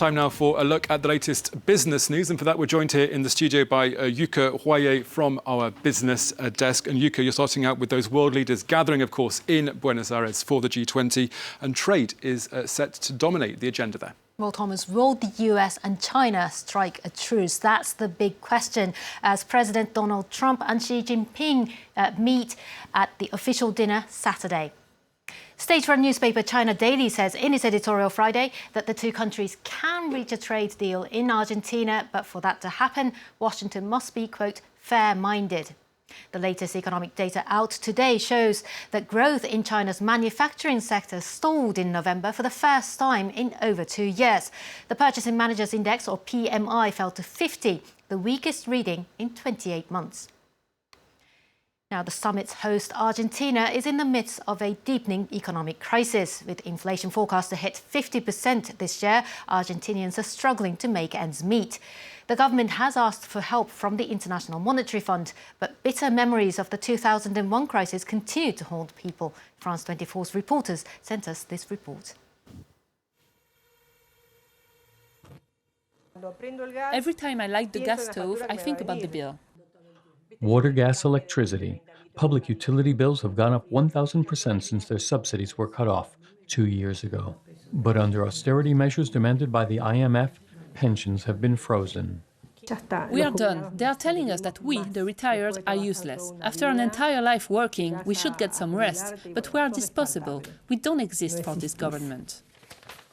Time now for a look at the latest business news, and for that we're joined here in the studio by Yuka Huaye from our business desk. And Yuka, you're starting out with those world leaders gathering, of course, in Buenos Aires for the G20, and trade is set to dominate the agenda there. Well, Thomas, will the US and China strike a truce? That's the big question as President Donald Trump and Xi Jinping meet at the official dinner Saturday. State-run newspaper China Daily says in its editorial Friday that the two countries can reach a trade deal in Argentina, but for that to happen, Washington must be, quote, fair-minded. The latest economic data out today shows that growth in China's manufacturing sector stalled in November for the first time in over 2 years. The Purchasing Managers' Index, or PMI, fell to 50, the weakest reading in 28 months. Now, the summit's host, Argentina, is in the midst of a deepening economic crisis. With inflation forecast to hit 50% this year, Argentinians are struggling to make ends meet. The government has asked for help from the International Monetary Fund, but bitter memories of the 2001 crisis continue to haunt people. France 24's reporters sent us this report. Every time I light the gas stove, I think about the bill. Water, gas, electricity. Public utility bills have gone up 1,000% since their subsidies were cut off 2 years ago. But under austerity measures demanded by the IMF, pensions have been frozen. We are done. They are telling us that we, the retired, are useless. After an entire life working, we should get some rest. But we are disposable. We don't exist for this government.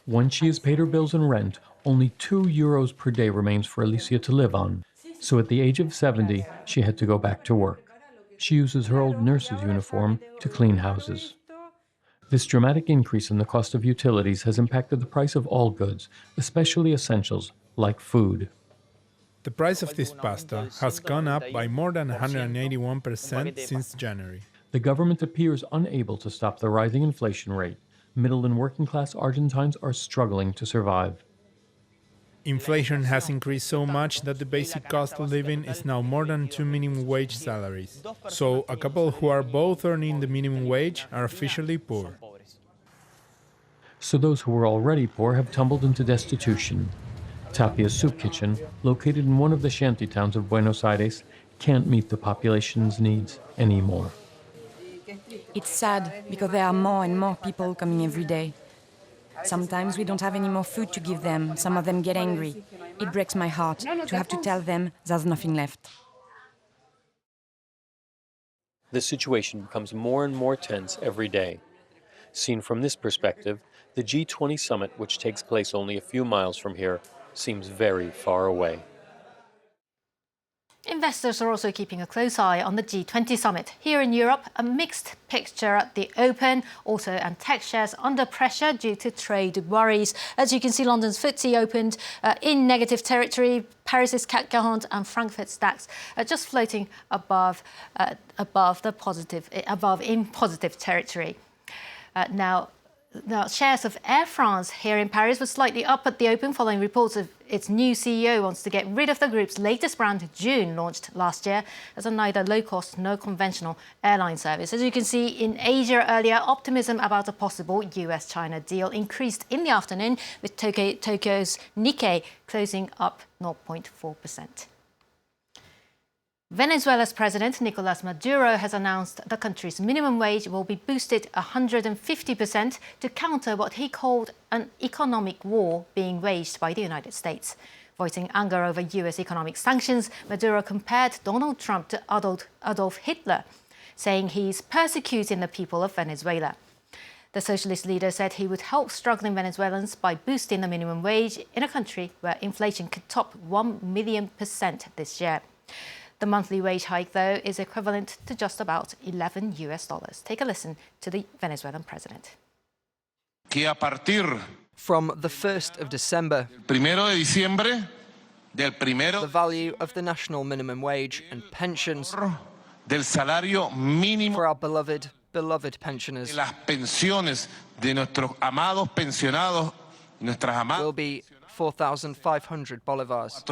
Once she has paid her bills and rent, only €2 per day remains for Alicia to live on. So at the age of 70, she had to go back to work. She uses her old nurse's uniform to clean houses. This dramatic increase in the cost of utilities has impacted the price of all goods, especially essentials like food. The price of this pasta has gone up by more than 181% since January. The government appears unable to stop the rising inflation rate. Middle and working class Argentines are struggling to survive. Inflation has increased so much that the basic cost of living is now more than 2 minimum wage salaries. So a couple who are both earning the minimum wage are officially poor. So those who were already poor have tumbled into destitution. Tapia's soup kitchen, located in one of the shanty towns of Buenos Aires, can't meet the population's needs anymore. It's sad because there are more and more people coming every day. Sometimes we don't have any more food to give them. Some of them get angry. It breaks my heart to have to tell them there's nothing left. The situation becomes more and more tense every day. Seen from this perspective, the G20 summit, which takes place only a few miles from here, seems very far away. Investors are also keeping a close eye on the G20 summit. Here in Europe, a mixed picture at the open. Auto and tech shares under pressure due to trade worries. As you can see, London's FTSE opened in negative territory. Paris's CAC 40 and Frankfurt's DAX are just floating above in positive territory. Now, shares of Air France here in Paris were slightly up at the open following reports of its new CEO wants to get rid of the group's latest brand, June, launched last year as a neither low-cost nor conventional airline service. As you can see in Asia earlier, optimism about a possible US-China deal increased in the afternoon, with Tokyo's Nikkei closing up 0.4%. Venezuela's president, Nicolás Maduro, has announced the country's minimum wage will be boosted 150% to counter what he called an economic war being waged by the United States. Voicing anger over US economic sanctions, Maduro compared Donald Trump to Adolf Hitler, saying he's persecuting the people of Venezuela. The socialist leader said he would help struggling Venezuelans by boosting the minimum wage in a country where inflation could top 1,000,000% this year. The monthly wage hike, though, is equivalent to just about $11. Take a listen to the Venezuelan president. From the 1st of December, the value of the national minimum wage and pensions for our beloved pensioners will be 4,500 bolivars.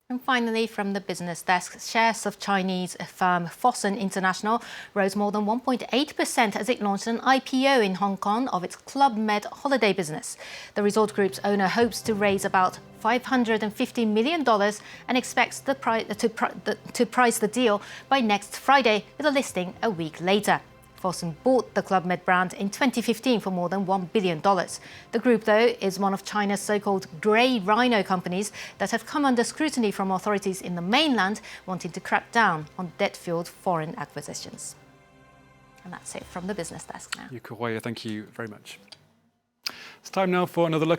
And finally, from the business desk, shares of Chinese firm Fosun International rose more than 1.8% as it launched an IPO in Hong Kong of its Club Med holiday business. The resort group's owner hopes to raise about $550 million and expects to price the deal by next Friday, with a listing a week later. Fosun bought the Club Med brand in 2015 for more than $1 billion. The group, though, is one of China's so-called grey rhino companies that have come under scrutiny from authorities in the mainland wanting to crack down on debt-fueled foreign acquisitions. And that's it from the business desk now. Yuka Huaya, thank you very much. It's time now for another look